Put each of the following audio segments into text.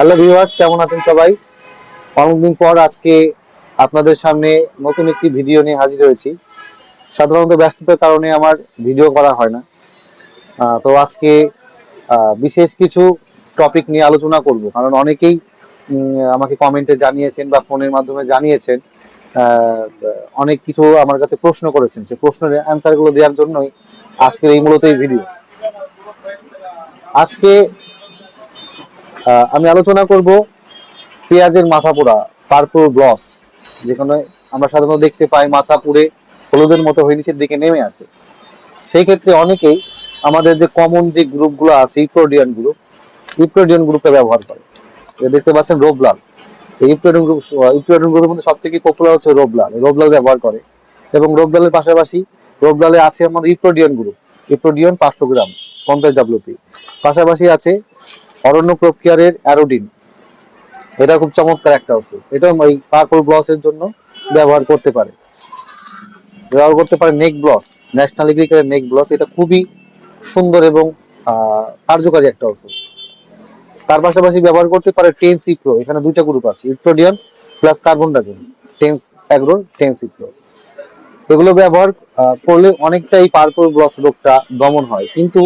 Hello viewers, কেমন আছেন সবাই? অনেকদিন পর আজকে আপনাদের সামনে নতুন একটি ভিডিও নিয়ে হাজির হয়েছি। সাধারণত ব্যস্ততার কারণে আমার ভিডিও করা হয় না। তো আজকে বিশেষ কিছু টপিক নিয়ে আলোচনা করব, কারণ অনেকেই আমাকে কমেন্টে জানিয়েছেন বা ফোনের মাধ্যমে জানিয়েছেন। আহ, অনেক কিছু আমার কাছে প্রশ্ন করেছেন, সেই প্রশ্নের অ্যান্সার গুলো দেওয়ার জন্যই আজকের এই মূলত এই ভিডিও। আজকে আমি আলোচনা করব পেঁয়াজের মাথা পোড়া, পার্পল গ্লস, যেখানে আমরা সাধারণত দেখতে পাই মাথা পুড়ে হলুদের মতো হয়ে নিচের দিকে নেমে আছে। সেই ক্ষেত্রে অনেকেই আমাদের যে কমন যে গ্রুপগুলো আছে, ইপ্রোডিয়ান গ্রুপটা ব্যবহার করে। দেখতে পাচ্ছেন রোবলাল, এই ইপ্রোডিয়ান গ্রুপের মধ্যে সব থেকে পপুলার হচ্ছে রোবলাল ব্যবহার করে। এবং রোবলালের পাশাপাশি রোবলালে আছে আমাদের ইপ্রোডিয়ান গ্রুপ, ইপ্রোডিয়ান 500 গ্রাম 50 WP। পাশাপাশি আছে অরণ্য প্রক্রিয়ারের অ্যারোডিন, এটা খুব চমৎকার একটা ওষুধ। এটা ওই পার্পল গ্লসের জন্য ব্যবহার করতে পারে। নেক ব্লস, ন্যাশনাল এগ্রিকালচার নেক ব্লস, এটা খুবই সুন্দর এবং কার্যকারী একটা ওষুধ। তার পাশাপাশি ব্যবহার করতে পারে টেন্স ইপ্রো, এখানে দুইটা গ্রুপ আছে, ইপ্রোডিয়াম প্লাস কার্বনডাজিম, টেন্স অ্যাগ্রো, টেন্স ইপ্রো। এগুলো ব্যবহার করলে অনেকটা এই পার্পল গ্লস রোগটা দমন হয়। কিন্তু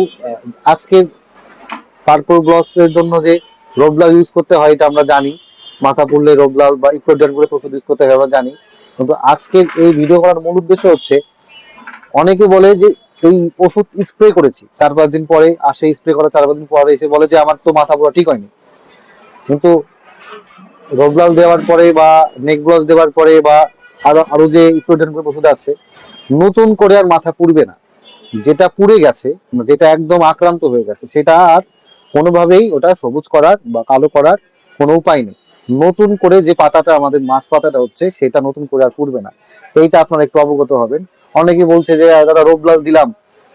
আজকে পার্পল গ্লস এর জন্য যে রোবলাল ইউজ করতে হয় এটা আমরা জানি, মাথা পুড়লে রোবলাল বা ইপ্রোডিয়ান করে ওষুধ ইউজ করতে হয় আমরা জানি। কিন্তু আজকের এই ভিডিও করার মূল উদ্দেশ্য হচ্ছে, অনেকে বলে যে এই ওষুধ স্প্রে করেছি, 4-5 দিন পরে আসে, স্প্রে করা 4-5 দিন পরে এসে বলে যে আমার তো মাথা পুরো ঠিক হয়নি। কিন্তু রোবলাল দেওয়ার পরে বা নেকগ্লস দেওয়ার পরে বা আরো আরো যে ইপ্রোডিয়ান গ্রুপ ওষুধ আছে, নতুন করে আর মাথা পুড়বে না। যেটা পুড়ে গেছে, যেটা একদম আক্রান্ত হয়ে গেছে, সেটা আর কোনোভাবেই ওটা সবুজ করার বা কালো করার কোনো উপায় নেই। নতুন করে যে পাতাটা, আমাদের মাছ পাতাটা হচ্ছে, সেটা নতুন করে আর পুড়বে না। এইটা আপনারা একটু অবগত হবেন। অনেকে বলছে যে দাদা রোবলাল দিলাম,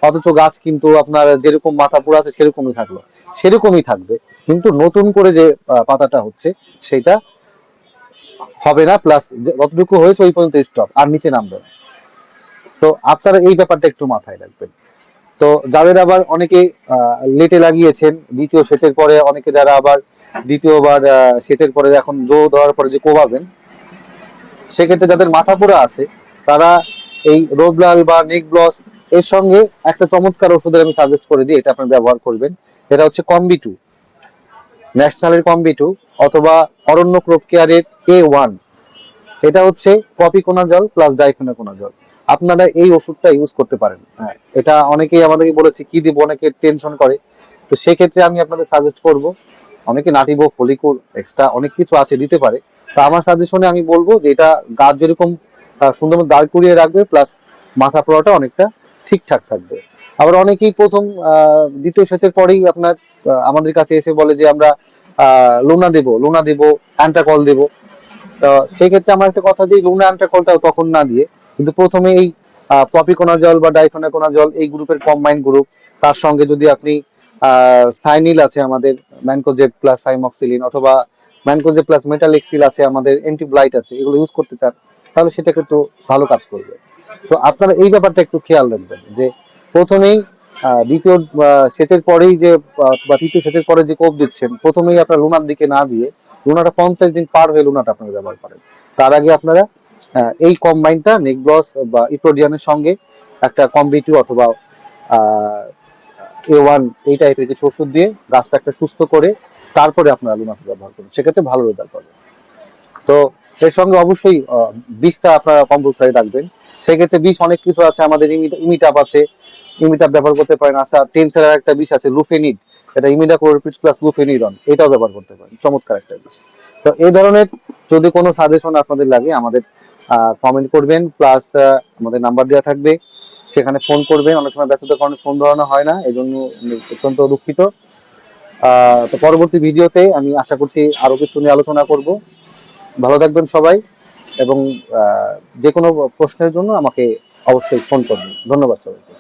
অথচ গাছ কিন্তু আপনার যেরকম মাথা পুরো আছে সেরকমই থাকলো। সেরকমই থাকবে, কিন্তু নতুন করে যে পাতাটা হচ্ছে সেটা হবে না। প্লাস যতটুকু হয়েছে ওই পর্যন্ত স্টপ, আর নিচে নামবে না। তো আপনারা এই ব্যাপারটা একটু মাথায় রাখবেন। তো যাদের আবার অনেকে লেটে লাগিয়েছেন দ্বিতীয় সেচের পরে, অনেকে যারা আবার দ্বিতীয়বার সেচের পরে এখন জো দেওয়ার পরে যে কোবাবেন, সেক্ষেত্রে যাদের মাথা পোড়া আছে তারা এই রোবলাল বা নেক ব্লস এর সঙ্গে একটা চমৎকার ওষুধের আমি সাজেস্ট করে দিই, এটা আপনার ব্যবহার করবেন। এটা হচ্ছে কম্বি 2, ন্যাশনালের কম্বি 2, অথবা অরণ্য প্রক্রিয়ারের A1। এটা হচ্ছে প্রপিকোনাজল প্লাস ডাইফেনাকোনাজল। আপনারা এই ওষুধটা ইউজ করতে পারেন। হ্যাঁ, এটা অনেকেই আমাদেরকে বলেছে কি দিব, অনেকে টেনশন করে। তো সেক্ষেত্রে আমি আপনাদের সাজেস্ট করব, অনেকে নাটিবো, ফলিকুল, এক্সট্রা অনেক কিছু আছে দিতে পারে। তা আমার সাজেশনে আমি বলবো যে এটা গাছ যেরকম সুন্দর মতো দাঁড় করিয়ে রাখবে, প্লাস মাথা পোড়াটা অনেকটা ঠিকঠাক থাকবে। আবার অনেকেই প্রথম দ্বিতীয় সেচের পরেই আপনার আমাদের কাছে এসে বলে যে আমরা লুনা দেবো, অ্যান্টাকল দেবো। তো সেই ক্ষেত্রে আমার একটা কথা, দিই লুনা অ্যান্টাকলটা তখন না দিয়ে, কিন্তু প্রথমে এই প্রপিকোনাজল বা ডাইফেনাকোনাজল, এই গ্রুপের কম্বাইন গ্রুপ, তার সঙ্গে যদি আপনি সাইনিল আছে আমাদের, ম্যানকোজেব প্লাস সাইমক্সিলিন, অথবা ম্যানকোজেব প্লাস মেটালেক্সিল আছে আমাদের, অ্যান্টিব্লাইট আছে, এগুলো ইউজ করতে চান, তাহলে সেটা একটু ভালো কাজ করবে। তো আপনারা এই ব্যাপারটা একটু খেয়াল রাখবেন যে প্রথমেই দ্বিতীয় সেচের পরেই যে বা তৃতীয় সেচের পরে যে কোপ দিচ্ছেন, প্রথমেই আপনার লুনার দিকে না দিয়ে লুনাটা 50 দিন পার হয়ে লুনাটা আপনারা ব্যবহার করেন। তার আগে আপনারা এই কম্বাইনটা নেকগ্লস বা ইপ্রোডিয়ানের সঙ্গে একটা কম্বি 2 অথবা A1, এই টাইপের কিছু ওষুধ দিয়ে গাছটা একটা সুস্থ করে তারপরে আপনারা লুনাটা ব্যবহার করুন, সেক্ষেত্রে ভালো রেজাল্ট পাবেন। তো এর সঙ্গে অবশ্যই বিষটা আপনারা কম্পালসারি রাখবেন। সেক্ষেত্রে বিষ অনেক কিছু আছে আমাদের, ইমিটাপ আছে, ইমিটাপ ব্যবহার করতে পারেন। আচ্ছা, টেনসের একটা বিষ আছে লুফেনিড, এটা ইমিডাক্লোরপিড প্লাস লুফেনিডন, এটাও ব্যবহার করতে পারেন, চমৎকার একটা বিষ। তো এই ধরনের যদি কোনো সাজেশন আপনাদের লাগে, আমাদের কমেন্ট করবেন, প্লাস আমাদের নাম্বার দেওয়া থাকবে, সেখানে ফোন করবেন। অনেক সময় ব্যস্ততার কারণে ফোন ধরানো হয় না, এই জন্য অত্যন্ত দুঃখিত। তো পরবর্তী ভিডিওতে আমি আশা করছি আরো কিছু নিয়ে আলোচনা করব। ভালো থাকবেন সবাই, এবং যে কোনো প্রশ্নের জন্য আমাকে অবশ্যই ফোন করবেন। ধন্যবাদ সবাইকে।